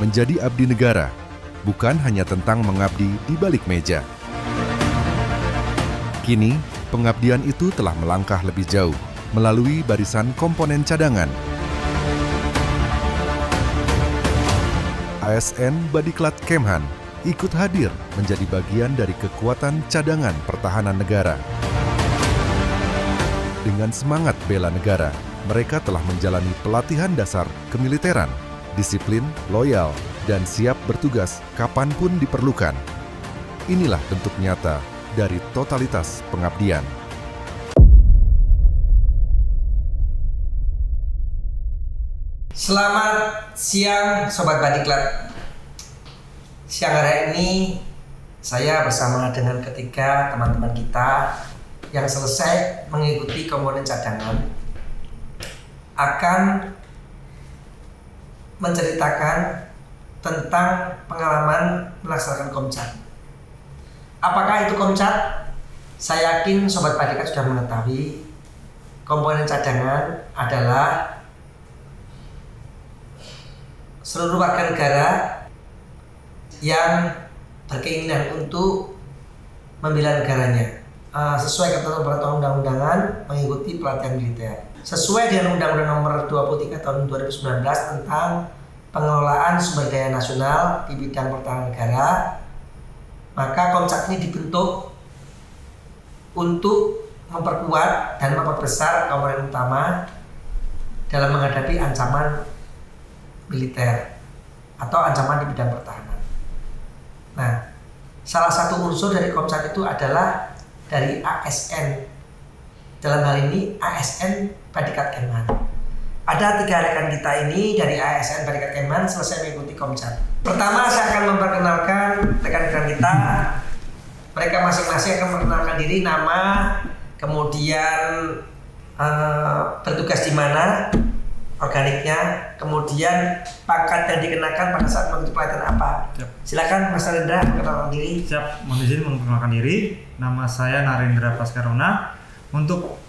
menjadi abdi negara, bukan hanya tentang mengabdi di balik meja. Kini, pengabdian itu telah melangkah lebih jauh melalui barisan komponen cadangan. ASN Badiklat Kemhan ikut hadir menjadi bagian dari kekuatan cadangan pertahanan negara. Dengan semangat bela negara, mereka telah menjalani pelatihan dasar kemiliteran, disiplin, loyal, dan siap bertugas kapanpun diperlukan. Inilah bentuk nyata dari totalitas pengabdian. Selamat siang Sobat Badiklat. Siang hari ini saya bersama dengan ketiga teman-teman kita yang selesai mengikuti komponen cadangan akan menceritakan tentang pengalaman melaksanakan Komcat. Apakah itu Komcat? Saya yakin Sobat Badiklat sudah mengetahui komponen cadangan adalah seluruh warga negara yang berkeinginan untuk membela negaranya sesuai ketentuan peraturan undang-undangan mengikuti pelatihan militer. Sesuai dengan Undang-Undang Nomor 23 Tahun 2019 tentang pengelolaan sumber daya nasional di bidang pertahanan negara, maka Komcat ini dibentuk untuk memperkuat dan memperbesar komponen utama dalam menghadapi ancaman militer atau ancaman di bidang pertahanan. Nah, salah satu unsur dari Komcat itu adalah dari ASN. Dalam hal ini ASN Badiklat Kemhan. Ada 3 rekan kita ini dari ASN Badiklat Kemhan selesai mengikuti Komcat. Pertama saya akan memperkenalkan rekan-rekan kita. Mereka masing-masing akan memperkenalkan diri, nama, kemudian bertugas di mana, organiknya, kemudian pangkat yang dikenakan pada saat mengikuti pelatihan apa. Siap. Silakan Mas Narendra memperkenalkan diri. Siap, mohon izin memperkenalkan diri. Nama saya Narendra Paskarona. Untuk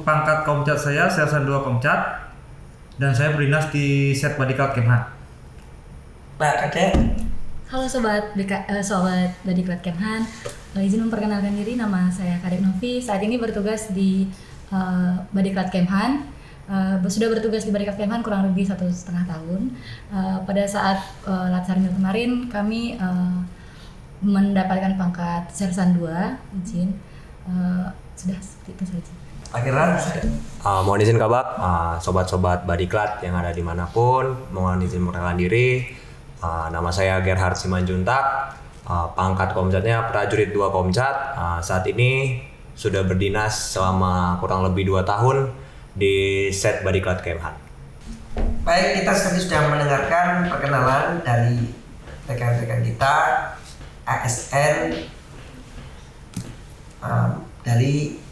pangkat Komcat saya Sersan 2 Komcat, dan saya berdinas di Set Badiklat Kemhan. Mbak Kadek. Halo Sobat Badiklat Kemhan. Izin memperkenalkan diri, nama saya Kadek Novi. Saat ini bertugas di Badiklat Kemhan. Sudah bertugas di Badiklat Kemhan kurang lebih 1,5 tahun. Pada saat latihan kemarin kami mendapatkan pangkat Sersan 2, izin. Sudah seperti itu saja. Akhiran. Mohon izin Kabak, sobat-sobat Badiklat yang ada dimanapun, mohon izin memperkenalkan diri. Nama saya Gerhard Simanjuntak, pangkat Komcatnya prajurit 2 Komcat. Saat ini sudah berdinas selama kurang lebih 2 tahun di Set Badiklat Kemhan. Baik, kita tadi sudah mendengarkan perkenalan dari rekan-rekan kita ASN dari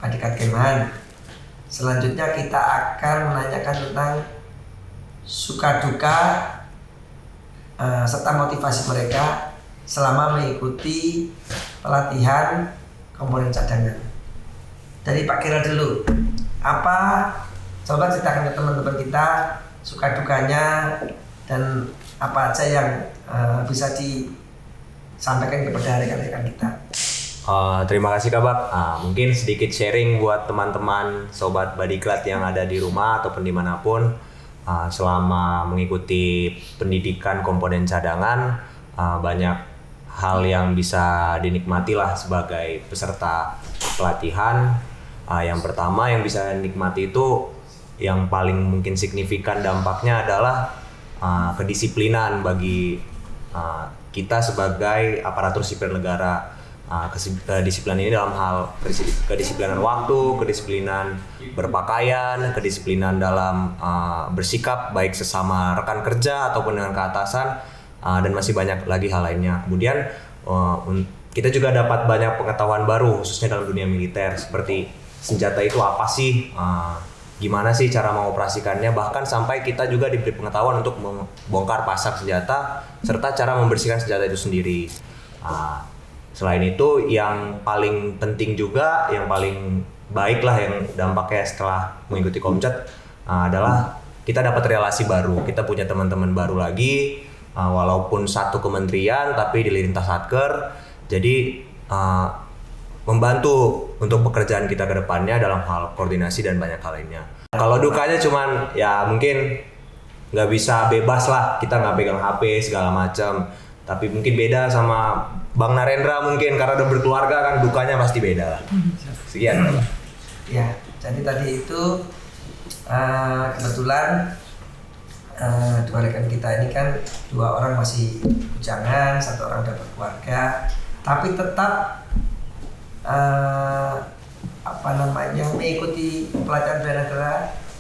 Badiklat Kemhan. Selanjutnya kita akan menanyakan tentang suka duka serta motivasi mereka selama mengikuti pelatihan komponen cadangan. Dari Pak Kira dulu, apa coba ceritakan ke teman-teman kita suka dukanya dan apa aja yang bisa disampaikan kepada rekan-rekan kita. Terima kasih Kabak. Mungkin sedikit sharing buat teman-teman sobat Badiklat yang ada di rumah ataupun dimanapun. Selama mengikuti pendidikan komponen cadangan, banyak hal yang bisa dinikmati lah sebagai peserta pelatihan. Yang pertama yang bisa dinikmati itu yang paling mungkin signifikan dampaknya adalah kedisiplinan bagi kita sebagai aparatur sipil negara. Kedisiplinan ini dalam hal kedisiplinan waktu, kedisiplinan berpakaian, kedisiplinan dalam bersikap baik sesama rekan kerja ataupun dengan keatasan, dan masih banyak lagi hal lainnya. Kemudian kita juga dapat banyak pengetahuan baru khususnya dalam dunia militer, seperti senjata itu apa sih, gimana sih cara mengoperasikannya, bahkan sampai kita juga diberi pengetahuan untuk membongkar pasar senjata serta cara membersihkan senjata itu sendiri. Selain itu yang paling penting juga, yang paling baik lah yang dampaknya setelah mengikuti Komcat adalah kita dapat relasi baru, kita punya teman-teman baru lagi, walaupun satu kementerian tapi di lintas Satker, jadi membantu untuk pekerjaan kita ke depannya dalam hal koordinasi dan banyak hal lainnya. Kalau dukanya cuman ya mungkin nggak bisa bebas lah, kita nggak pegang HP segala macam, tapi mungkin beda sama Bang Narendra mungkin karena udah berkeluarga kan, dukanya pasti beda lah. Sekian. Ya, jadi tadi itu kebetulan dua rekan kita ini kan 2 orang masih bujangan, 1 orang udah berkeluarga, tapi tetap mengikuti pelatihan bela negara,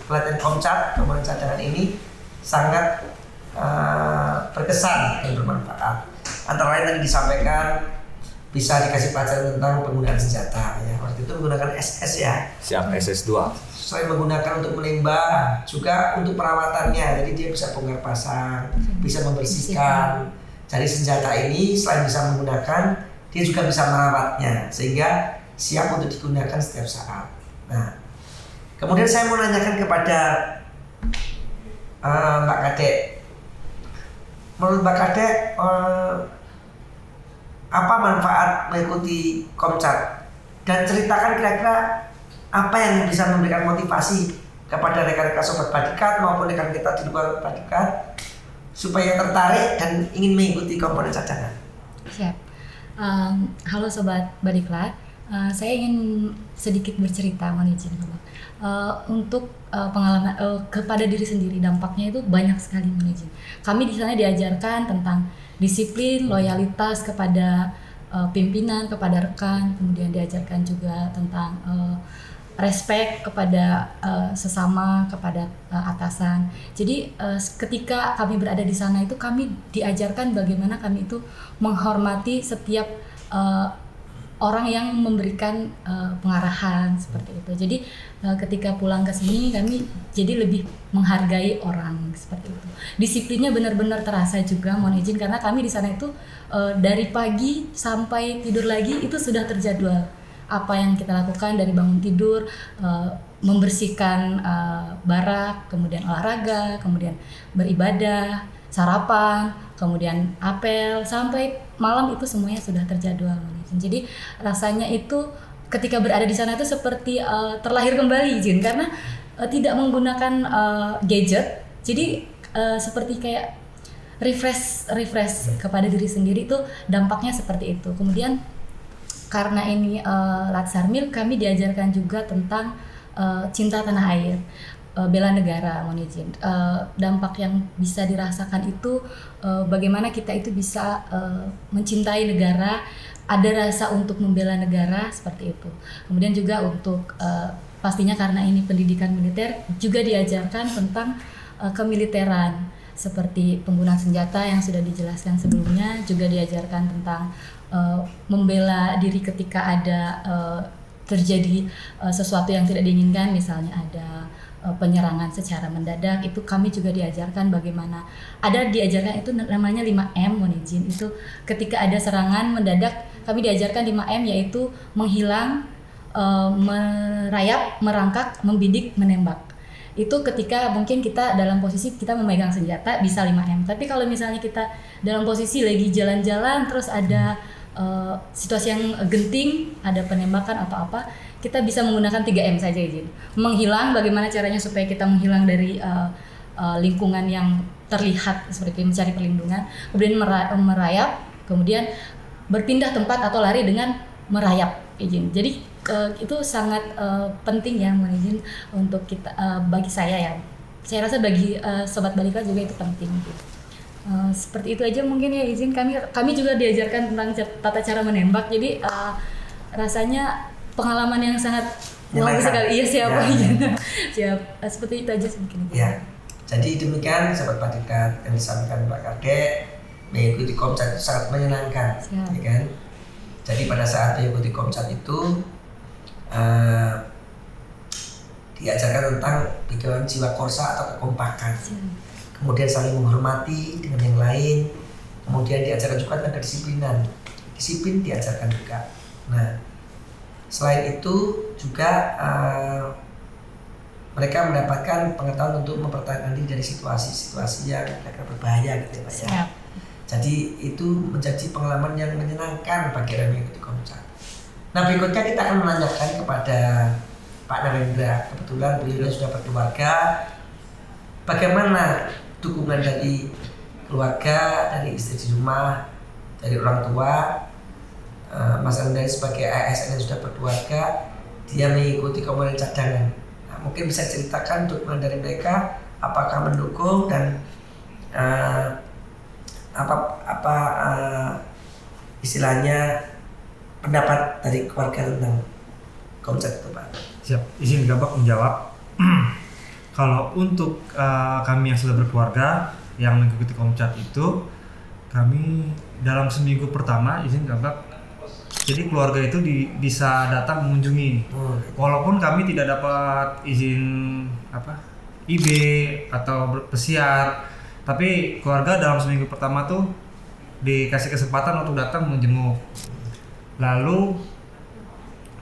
pelatihan Komcat komponen cadangan ini sangat berkesan dan bermanfaat. Antara lain tadi disampaikan bisa dikasih pelajaran tentang penggunaan senjata ya. Waktu itu menggunakan SS ya. Siap, SS2. Selain menggunakan untuk menembak, juga untuk perawatannya. Jadi dia bisa bongkar pasang, bisa membersihkan. Jadi senjata ini selain bisa menggunakan, dia juga bisa merawatnya sehingga siap untuk digunakan setiap saat. Nah, kemudian saya mau nanyakan kepada Mbak Kadek. Menurut Mbak Kadek, apa manfaat mengikuti Komcat? Dan ceritakan kira-kira apa yang bisa memberikan motivasi kepada rekan-rekan Sobat Badikat maupun rekan kita di luar Badikat supaya tertarik dan ingin mengikuti komponen cadangan. Siap. Halo Sobat Badiklat, saya ingin sedikit bercerita, mohon izin Bapak. Untuk pengalaman kepada diri sendiri, dampaknya itu banyak sekali, mohon izin. Kami di sana diajarkan tentang disiplin, loyalitas kepada pimpinan, kepada rekan, kemudian diajarkan juga tentang respect kepada sesama, kepada atasan. Jadi ketika kami berada di sana itu kami diajarkan bagaimana kami itu menghormati setiap orang yang memberikan pengarahan seperti itu. Jadi ketika pulang ke sini kami jadi lebih menghargai orang seperti itu. Disiplinnya benar-benar terasa juga, mohon izin, karena kami di sana itu dari pagi sampai tidur lagi itu sudah terjadwal. Apa yang kita lakukan dari bangun tidur, membersihkan barak, kemudian olahraga, kemudian beribadah, sarapan, kemudian apel, sampai malam itu semuanya sudah terjadwal. Jadi rasanya itu ketika berada di sana itu seperti terlahir kembali, Jin, karena tidak menggunakan gadget. Jadi seperti kayak refresh kepada diri sendiri, itu dampaknya seperti itu. Kemudian karena ini Latsarmil, kami diajarkan juga tentang cinta tanah air, bela negara, mohon izin. Dampak yang bisa dirasakan itu bagaimana kita itu bisa mencintai negara, ada rasa untuk membela negara seperti itu. Kemudian juga untuk pastinya karena ini pendidikan militer juga diajarkan tentang kemiliteran seperti penggunaan senjata yang sudah dijelaskan sebelumnya, juga diajarkan tentang membela diri ketika ada terjadi sesuatu yang tidak diinginkan, misalnya ada penyerangan secara mendadak. Itu kami juga diajarkan bagaimana, ada diajarkan itu namanya 5M, mohon izin. Itu ketika ada serangan mendadak kami diajarkan 5M, yaitu menghilang, merayap, merangkak, membidik, menembak. Itu ketika mungkin kita dalam posisi kita memegang senjata bisa 5M. Tapi kalau misalnya kita dalam posisi lagi jalan-jalan terus ada situasi yang genting, ada penembakan atau apa, kita bisa menggunakan 3M saja, izin. Menghilang, bagaimana caranya supaya kita menghilang dari lingkungan yang terlihat seperti mencari perlindungan. Kemudian merayap, kemudian berpindah tempat atau lari dengan merayap, izin. Jadi itu sangat penting ya, mohon izin, untuk kita, bagi saya ya. Saya rasa bagi Sobat Badikat juga itu penting. Seperti itu aja mungkin ya, izin. Kami juga diajarkan tentang tata cara menembak. Jadi rasanya pengalaman yang sangat bagus sekali. Iya, siap. Ya. Siap. Seperti itu aja mungkin. Ya. Jadi demikian Sobat Badikat yang disampaikan Pak Kadek, mengikuti Komcat itu sangat menyenangkan, ya kan? Jadi pada saat mengikuti Komcat itu diajarkan tentang bagaimana jiwa korsa atau kekompakan. Kemudian saling menghormati dengan yang lain, kemudian diajarkan juga tentang kedisiplinan. Disiplin diajarkan juga. Nah, selain itu juga mereka mendapatkan pengetahuan untuk mempertahankan diri dari situasi-situasi yang mereka berbahaya gitu ya Pak ya. Siap. Jadi itu menjadi pengalaman yang menyenangkan bagi orang yang mengikuti Komcat. Nah berikutnya kita akan menanyakan kepada Pak Narendra, kebetulan beliau sudah berkeluarga, bagaimana dukungan dari keluarga, dari istri di rumah, dari orang tua. Mas Narendra sebagai ASN yang sudah berkeluarga, dia mengikuti komponen cadangan. Nah, mungkin bisa ceritakan dukungan dari mereka, apakah mendukung dan istilahnya pendapat dari keluarga tentang Komcat itu Pak. Siap, izin Gabak menjawab. Kalau untuk kami yang sudah berkeluarga yang mengikuti Komcat itu, kami dalam seminggu pertama izin Gabak, jadi keluarga itu bisa datang mengunjungi. Walaupun kami tidak dapat izin IB atau pesiar, tapi keluarga dalam seminggu pertama tuh dikasih kesempatan untuk datang menjenguk. Lalu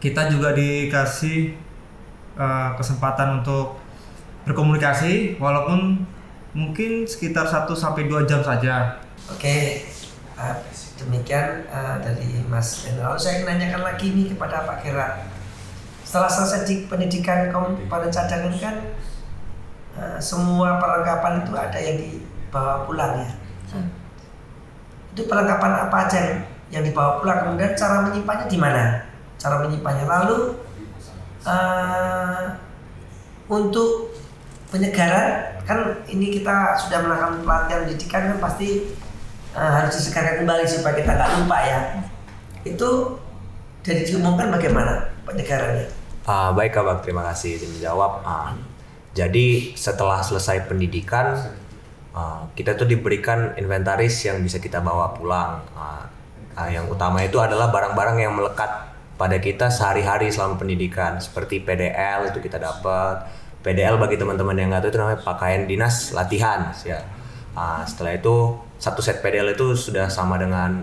kita juga dikasih kesempatan untuk berkomunikasi, walaupun mungkin sekitar 1-2 jam saja. Oke, demikian dari Mas Endra. Lalu saya ingin nanyakan lagi nih kepada Pak Kera. Setelah selesai di pendidikan komponen cadangan kan semua perlengkapan itu ada yang dibawa pulang ya. Itu perlengkapan apa aja yang dibawa pulang, kemudian cara menyimpannya di mana? Cara menyimpannya. Lalu untuk penyegaran, kan ini kita sudah melakukan pelatihan pendidikan kan pasti harus disegarkan kembali supaya kita nggak lupa ya. Itu dari diumumkan bagaimana penyegarannya? Baik Kak, terima kasih izin menjawab. Jadi setelah selesai pendidikan, kita tuh diberikan inventaris yang bisa kita bawa pulang. Yang utama itu adalah barang-barang yang melekat pada kita sehari-hari selama pendidikan, seperti PDL itu kita dapat. PDL bagi teman-teman yang nggak tahu itu namanya pakaian dinas latihan ya. Setelah itu satu set PDL itu sudah sama dengan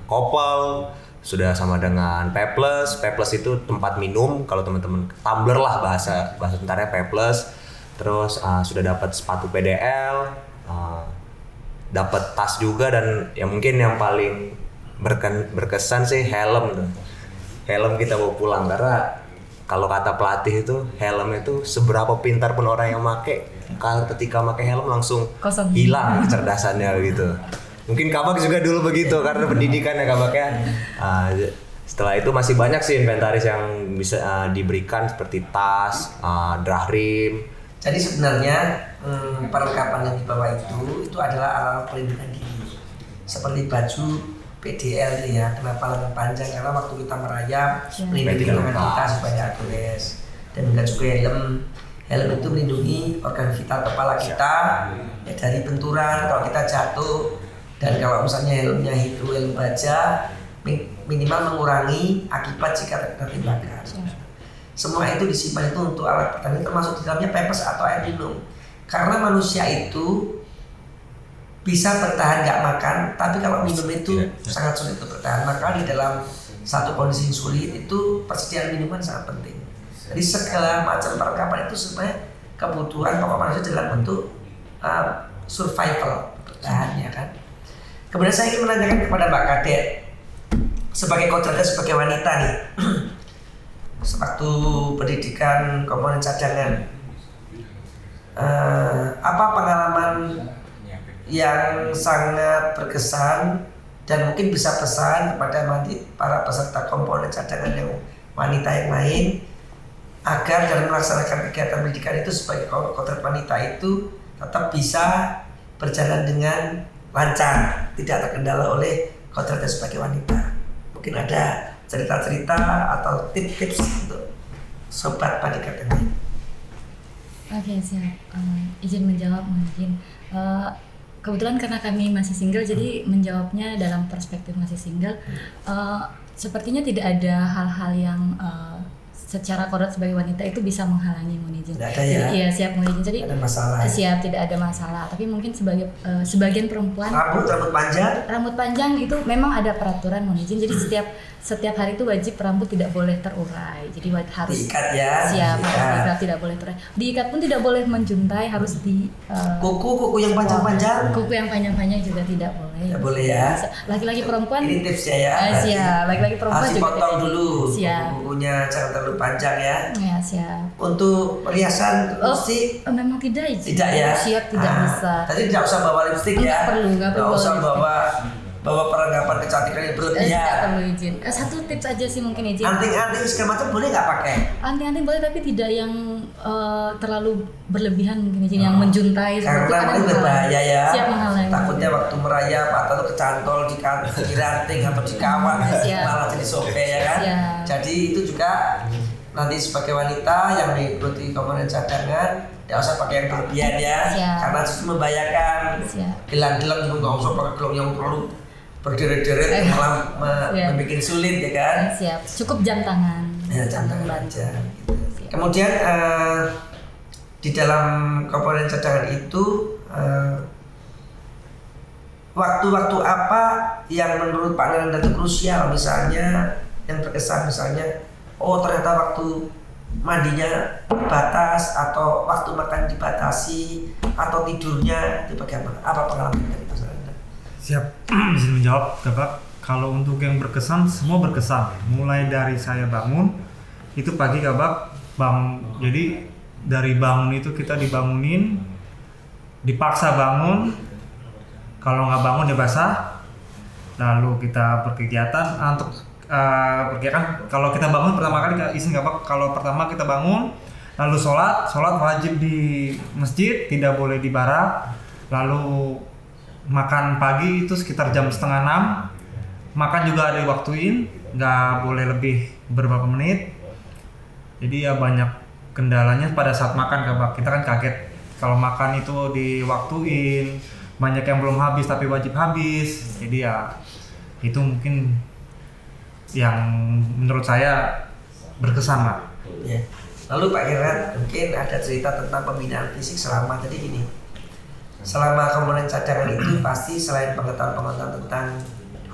kopel, sudah sama dengan Peples. Peples itu tempat minum, kalau teman-teman tumbler lah bahasa tentarnya Peples. Terus sudah dapat sepatu PDL, dapat tas juga, dan yang mungkin yang paling berkesan sih helm. Helm kita bawa pulang, karena kalau kata pelatih itu helm itu seberapa pintar pun orang yang make, kalau ketika pakai helm langsung Kosong. hilang kecerdasannya gitu. Mungkin Kabak juga dulu begitu karena pendidikannya Kabaknya. Setelah itu masih banyak sih inventaris yang bisa diberikan seperti tas, drah rim. Jadi sebenarnya perlengkapan yang dibawa itu adalah alat pelindungan diri, seperti baju PDL ya. Kenapa lengan panjang? Karena waktu kita merayap melindungi lengan kita supaya akurat, dan juga helm. Helm itu melindungi organ vital kepala kita ya, dari benturan kalau kita jatuh, dan kalau misalnya helmnya itu helm baja, minimal mengurangi akibat jika terkena tembakan. Semua itu disimpan itu untuk alat pertanian, termasuk di dalamnya pepes atau air minum. Karena manusia itu bisa bertahan nggak makan, tapi kalau minum itu sangat sulit untuk bertahan. Maka di dalam satu kondisi sulit itu persediaan minuman sangat penting. Jadi segala macam perlengkapan itu sebenarnya kebutuhan pokok manusia dalam bentuk survival, bertahan ya kan. Kemudian saya ingin menanyakan kepada Mbak Kadet, sebagai kontraktor, sebagai wanita nih, sewaktu pendidikan komponen cadangan, apa pengalaman yang sangat berkesan dan mungkin bisa pesan kepada para peserta komponen cadangan yang wanita yang lain, agar dalam melaksanakan kegiatan pendidikan itu sebagai kontrak wanita itu tetap bisa berjalan dengan lancar, tidak terkendala oleh kontraktor sebagai wanita. Mungkin ada cerita-cerita atau tips-tips untuk sobat Badiklat ini. Oke, siap. Izin menjawab mungkin. Kebetulan karena kami masih single, jadi menjawabnya dalam perspektif masih single. Sepertinya tidak ada hal-hal yang secara kodrat sebagai wanita itu bisa menghalangi mohon izin. Tidak ada ya? Jadi, iya siap mohon izin. Jadi Ada masalah. siap tidak ada masalah. Tapi mungkin sebagian perempuan Rambut panjang itu memang ada peraturan mohon izin. Jadi setiap hari itu wajib rambut tidak boleh terurai. Jadi harus diikat ya. siap Diikat. diikat, tidak boleh terurai. Diikat pun tidak boleh menjuntai, harus di Kuku yang panjang-panjang. kuku yang panjang-panjang juga tidak boleh. Tidak boleh ya. Laki-laki perempuan Ini tipsnya ya. siap. Laki-laki perempuan Harus juga dipotong tidak. dulu. Siap. Kukunya jangan terlalu panjang ya. Ya siap. Untuk perhiasan lipstik Memang tidak izin. tidak ya. Siap tidak bisa. Tadi tidak usah bawa lipstik ya. Nggak perlu usah bawa bawa perlengkapan kecantikan yang Tidak berlebihan. perlu izin. Satu tips aja sih mungkin izin. Anting-anting segala macam boleh nggak pakai? Anting-anting boleh tapi tidak yang terlalu berlebihan mungkin izin yang menjuntai seperti Karena ini berbahaya ya. Siap menghalangi. Takutnya waktu merayap atau kecantol di ranting atau di kawan Siap. malah jadi sobek ya kan. Siap. Jadi itu juga nanti sebagai wanita yang mengikuti komponen cadangan tidak usah pakai yang berlebihan ya. Siap. Karena justru membahayakan. Siap. Gelang-gelang juga nggak usah pakai gelang yang terlalu berderet-deret malah Siap. membuat sulit ya kan. Siap. Cukup jam tangan. Ya, cantik bantu. aja. Kemudian di dalam komponen cadangan itu waktu-waktu apa yang menurut Pak Niranda itu krusial, misalnya yang berkesan, misalnya ternyata waktu mandinya batas atau waktu makan dibatasi atau tidurnya itu bagaimana? Apa pengalaman dari Pak Niranda? Siap, izin menjawab Bapak. Kalau untuk yang berkesan, semua berkesan. Mulai dari saya bangun, itu pagi Bapak bangun. Jadi dari bangun itu kita dibangunin, dipaksa bangun. Kalau nggak bangun ya basah. Lalu kita berkegiatan untuk berkegiatan. Kalau kita bangun pertama kali izin Bapak. Kalau pertama kita bangun, lalu sholat wajib di masjid, tidak boleh di barak. Lalu makan pagi itu sekitar jam 5:30. Makan juga ada diwaktuin, nggak boleh lebih beberapa menit. Jadi ya banyak kendalanya pada saat makan Kak. Kita kan kaget kalau makan itu diwaktuin, banyak yang belum habis tapi wajib habis. Jadi ya itu mungkin yang menurut saya berkesan lah. Ya. Lalu Pak Kiran mungkin ada cerita tentang pembinaan fisik selama tadi gini. Selama komponen cadangan itu pasti selain pengetahuan tentang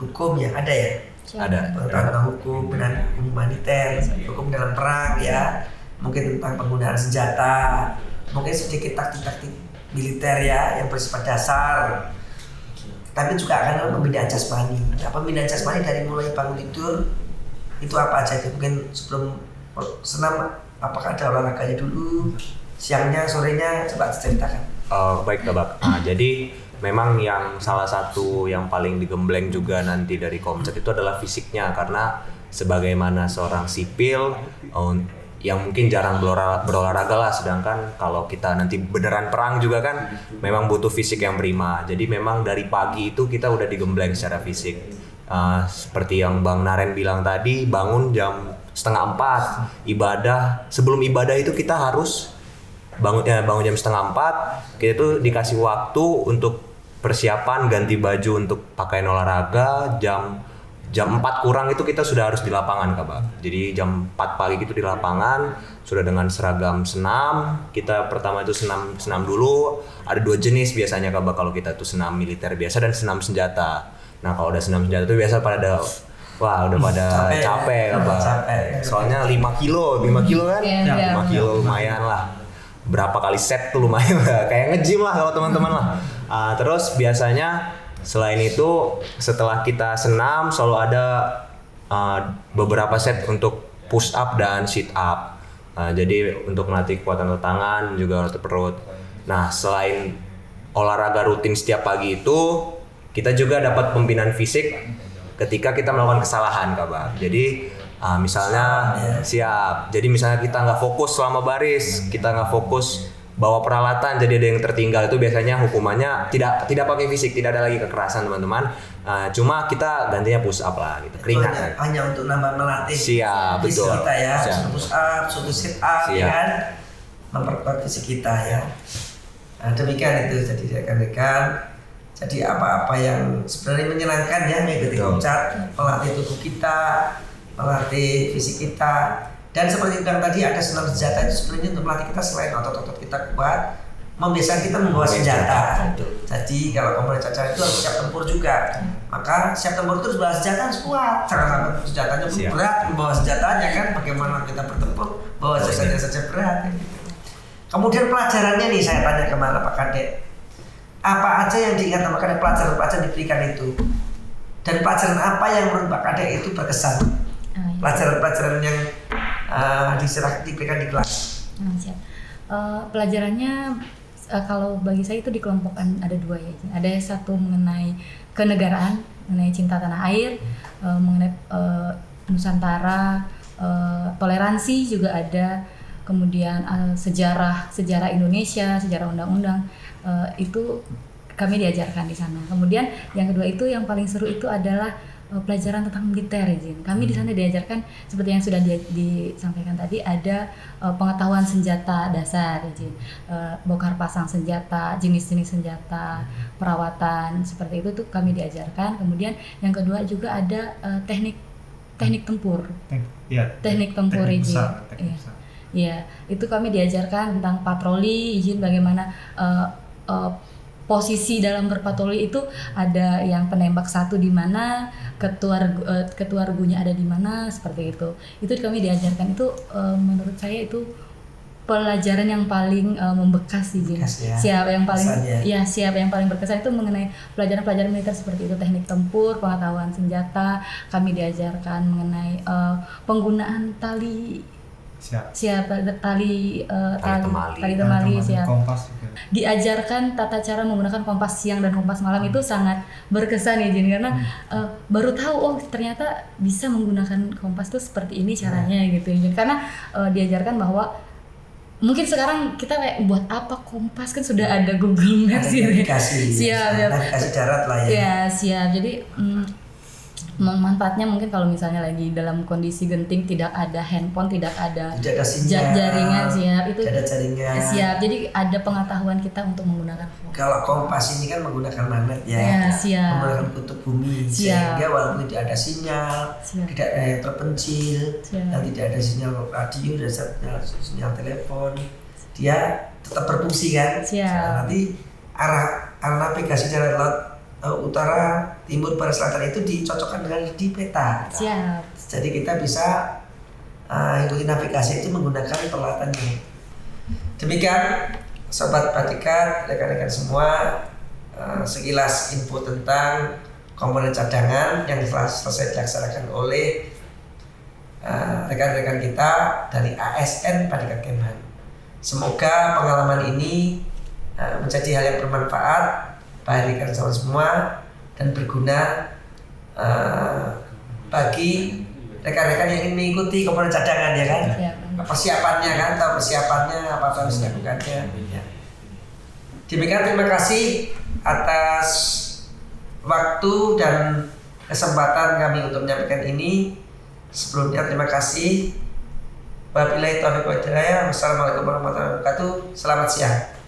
hukum ya ada ya. Ada. Pengetahuan tentang hukum dan humaniter, hukum dalam perang ya. Mungkin tentang penggunaan senjata, mungkin sedikit taktik-taktik militer ya yang bersifat dasar. Tapi juga akan pembinaan jasmani. Nah, pembinaan jasmani dari mulai bangun tidur itu apa aja? Mungkin sebelum senam apakah ada olahraganya dulu, siangnya, sorenya, coba ceritakan. Baik Kak. Jadi memang yang salah satu yang paling digembleng juga nanti dari Komcat itu adalah fisiknya, karena sebagaimana seorang sipil yang mungkin jarang berolahraga lah, sedangkan kalau kita nanti beneran perang juga kan memang butuh fisik yang prima. Jadi memang dari pagi itu kita udah digembleng secara fisik. Seperti yang Bang Naren bilang tadi, bangun jam 3:30 ibadah. Sebelum ibadah itu kita harus bangun jam 3:30. Kita tuh dikasih waktu untuk persiapan ganti baju untuk pakaian olahraga. Jam 4 kurang itu kita sudah harus di lapangan Kak. Jadi jam 4 pagi itu di lapangan sudah dengan seragam senam. Kita pertama itu senam dulu. Ada 2 jenis biasanya Kak, kalau kita tuh senam militer biasa dan senam senjata. Nah kalau udah senam senjata itu biasa pada udah pada capek Kak. Soalnya 5 kilo kan? Iya. 5 kilo lumayan lah. Berapa kali set tuh lumayan lah. Kayak nge-gym lah kalau teman-teman lah. Terus biasanya selain itu setelah kita senam selalu ada beberapa set untuk push up dan sit up. Jadi untuk melatih kekuatan otot tangan juga otot perut. Nah selain olahraga rutin setiap pagi itu, kita juga dapat pembinaan fisik ketika kita melakukan kesalahan Kak. Jadi misalnya siap. Jadi misalnya kita nggak fokus selama baris, kita nggak fokus bawa peralatan, jadi ada yang tertinggal, itu biasanya hukumannya tidak pakai fisik, tidak ada lagi kekerasan teman-teman. Cuma kita gantinya push up lah gitu, keringat. Hanya untuk nambah melatih Siap, betul. kita ya, Siap. push up, suatu sit up, ya kan, memperkuat fisik kita ya. Nah, demikian itu jadi rekan-rekan. Jadi apa-apa yang sebenarnya menyenangkan ya mengikuti Komcat, melatih tubuh kita, melatih fisik kita, Dan seperti yang tadi ada senam senjata itu sebenarnya untuk melatih kita selain otot-otot kita kuat, membiasakan kita membawa senjata. Jadi kalau komponen cadangan itu harus siap tempur juga. Maka siap tempur itu harus bawa senjata harus kuat. Jangan sampai senjatanya pun berat, membawa senjatanya kan bagaimana kita bertempur bawa senjatanya saja berat. Kemudian pelajarannya nih saya tanya kemana Pak Kadek. Apa aja yang diingat sama Kadek, pelajaran-pelajaran diberikan itu? Dan pelajaran apa yang menurut Pak Kadek itu berkesan? Pelajaran-pelajaran yang diberikan di kelas. Siap. Pelajarannya kalau bagi saya itu dikelompokkan ada 2 ya. Ada satu mengenai kenegaraan, mengenai cinta tanah air, mengenai Nusantara, toleransi juga ada, kemudian sejarah Indonesia, sejarah undang-undang, itu kami diajarkan di sana. Kemudian yang kedua itu yang paling seru itu adalah pelajaran tentang militer izin. Kami di sana diajarkan seperti yang sudah disampaikan tadi, ada pengetahuan senjata dasar izin, bongkar pasang senjata, jenis-jenis senjata, perawatan seperti itu tuh kami diajarkan. Kemudian yang kedua juga ada teknik tempur. Teknik tempur izin. Iya, itu kami diajarkan tentang patroli izin, bagaimana posisi dalam berpatroli itu ada yang penembak satu di mana, ketua regunya ada di mana, seperti itu. Itu kami diajarkan itu, menurut saya itu pelajaran yang paling membekas izin. Siap yang paling siap yang paling berkesan itu mengenai pelajaran-pelajaran militer seperti itu, teknik tempur, pengetahuan senjata. Kami diajarkan mengenai penggunaan tali temali, siap. Kompas juga. Diajarkan tata cara menggunakan kompas siang dan kompas malam, itu sangat berkesan ya Jin, karena baru tahu ternyata bisa menggunakan kompas tuh seperti ini caranya gitu ya Jin. Karena diajarkan bahwa mungkin sekarang kita kayak buat apa kompas, kan sudah ada Google Maps gitu ya. Siap. Navigasi darat lah ya. Ya siap. Jadi manfaatnya mungkin kalau misalnya lagi dalam kondisi genting, tidak ada handphone, tidak ada sinyal, jaringan, siap itu. Tidak ada jaringan. Siap. Jadi ada pengetahuan kita untuk menggunakan kompas. Kalau kompas ini kan menggunakan magnet ya, siap. menggunakan kutub bumi, sehingga walaupun tidak ada sinyal, tidak ada yang terpencil, dan tidak ada sinyal radio dan sinyal telepon, dia tetap berfungsi kan. Siap. Nanti arah navigasi darat laut utara, timur, barat, selatan itu dicocokkan dengan di peta. Siap. Jadi kita bisa ikuti navigasi itu menggunakan peralatannya. Demikian Sobat Badikat, rekan-rekan semua, sekilas info tentang komponen cadangan yang telah selesai dilaksanakan oleh rekan-rekan kita dari ASN Badikat Kemhan. Semoga pengalaman ini menjadi hal yang bermanfaat bagi rekan semua dan berguna bagi rekan-rekan yang ingin mengikuti komponen cadangan ya kan. Persiapannya kan, tahu persiapannya apa harus dilakukannya. Demikian, terima kasih atas waktu dan kesempatan kami untuk menyampaikan ini. Sebelumnya terima kasih. Wabillahi taufiq wal hidayah. Wassalamualaikum warahmatullahi wabarakatuh. Selamat siang.